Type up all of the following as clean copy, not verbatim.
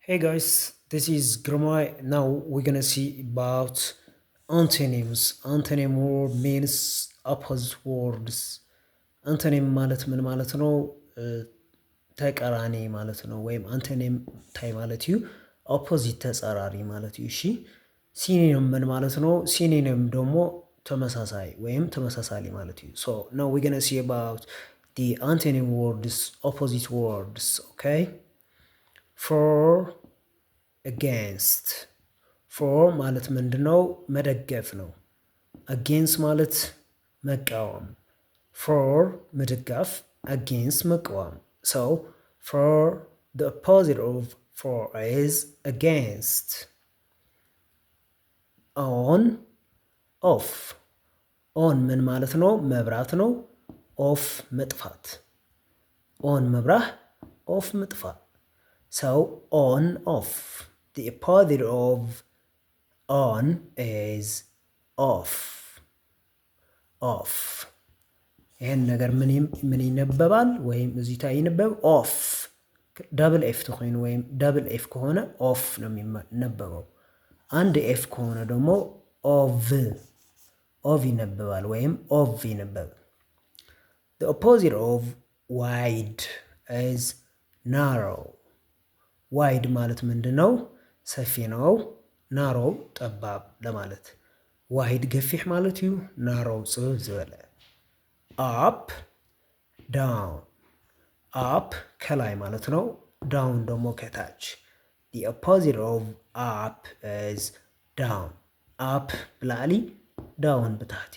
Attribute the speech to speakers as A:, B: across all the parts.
A: Hey guys, this is Gramai. Now we're gonna see about antonyms. Antonym word means opposite words. አንቶኒም ማለት ምን ማለት ነው? ተቃራኒ ማለት ነው። ወይም አንቶኒም ታይ ማለት ዩ ኦፖዚት ተጻራሪ ማለት ዩ። እሺ ሲኒም ምን ማለት ነው? ሲኒም ደግሞ ተመሳሳይ ወይም ተመሳሳሊ ማለት ዩ። ሶ ናው ዊ ገና ሲ አባውት ዲ አንቶኒም ወርድስ ኦፖዚት ወርድስ ኦኬ ፎር አጋንስት ፎር ማለት ምንድነው? መደገፍ ነው። አጌንስት ማለት መቃወም። ፎር መደጋፍ፣ አጌንስት መቃወም። ሶ ፎር the opposite of for is against። ኦን ኦፍ ኦን ምን ማለት ነው? መብራት ነው። ኦፍ መጥፋት። ኦን መብራህ፣ ኦፍ መጥፋት። ሰው ኦን ኦፍ the opposite of on is off off። ይህን ነገር ምን ይነበባል? ወይም እዚህ ታ ይነበብ ኦፍ ዳብል ኤፍ ተኮይኑ ወይም ዳብል ኤፍ ከሆነ ኦፍ ነው የሚነበበው። አንድ ኤፍ ከሆነ ደግሞ ኦቭ ኦቭ ይነበባል ወይም ኦቭ ይነበብ። the opposite of wide is narrow። ዋይድ ማለት ምንድን ነው? ሰፊ ነው። ናሮ ጠባብ ለማለት። ዋይድ ገፊሕ ማለት እዩ። ናሮ ጽብብ ዝበለ። አፕ ዳውን አፕ ከላይ ማለት ነው። ዳውን ደግሞ ከታች። the opposite of up is down። አፕ ብላዕሊ፣ ዳውን ብታሕቲ።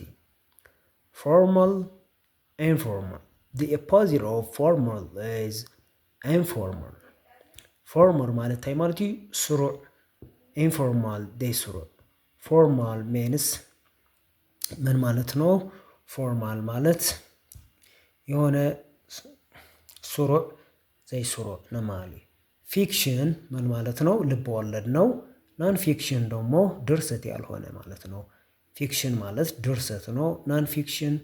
A: formal informal the opposite of formal is informal። ፎርማል ማለት ታይ ማለት እዩ? ስሩዕ። ኢንፎርማል ደይ ስሩዕ። ፎርማል ሜንስ ምን ማለት ነው? ፎርማል ማለት የሆነ ስሩዕ ዘይስሩዕ ነማሊ። ፊክሽን ምን ማለት ነው? ልብ ወለድ ነው። ናን ፊክሽን ደግሞ ድርሰት ያልሆነ ማለት ነው። ፊክሽን ማለት ድርሰት ነው። ናን ፊክሽን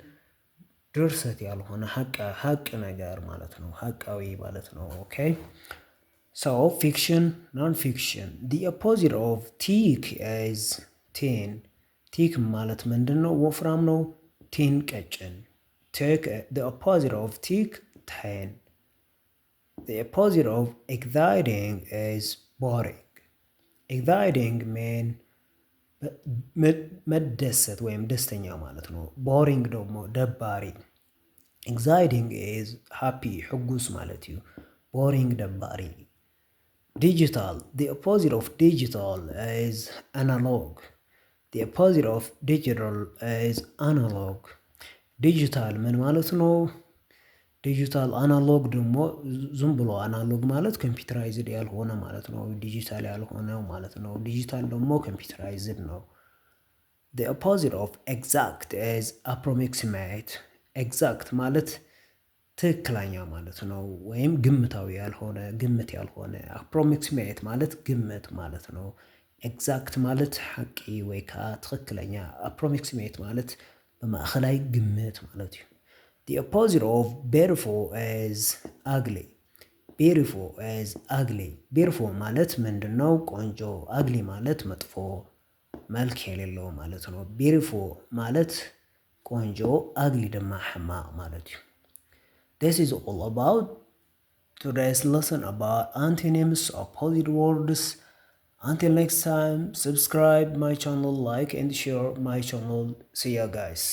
A: ድርሰት ያልሆነ ሀቅ ነገር ማለት ነው። ሀቃዊ ማለት ነው። ኦኬ ሶ ፊክሽን non-fiction the opposite of thick is thin። ቲክ ማለት ምንድን ነው? ወፍራም ነው። ቲን ቀጭን። the opposite of thick thin። the opposite of exciting is boring። exciting mean መደሰት ወይም ደስተኛ ማለት ነው። boring ደግሞ ደባሪ። exciting is happy ሕጉስ ማለት እዩ። boring ደባሪ። digital the opposite of digital is analog። the opposite of digital is analog። ዲጂታል ምን ማለት ነው? ዲጂታል። አናሎግ ደግሞ ዝም ብሎ አናሎግ ማለት ኮምፒውተራይዝድ ያልሆነ ማለት ነው። ዲጂታል ያልሆነው ማለት ነው። ዲጂታል ደግሞ ኮምፒውተራይዝድ ነው። the opposite of exact is approximate። exact ማለት ትክክለኛ ማለት ነው። ወይም ግምታዊ ያልሆነ ግምት ያልሆነ። አፕሮክሲሜት ማለት ግምት ማለት ነው። ኤግዛክት ማለት ሐቂ ወይ ከዓ ትክክለኛ። አፕሮክሲሜት ማለት በማእኸላይ ግምት ማለት እዩ። the opposite of beautiful is ugly። beautiful is ugly። beautiful ማለት ምንድነው? ቆንጆ። ugly ማለት መጥፎ መልክ የሌለው ማለት ነው። beautiful ማለት ቆንጆ፣ ugly ድማ ሕማቅ ማለት እዩ። This is all about today's lesson about antonyms, opposite words. Until next time, subscribe my channel, like and share my channel. See ya guys.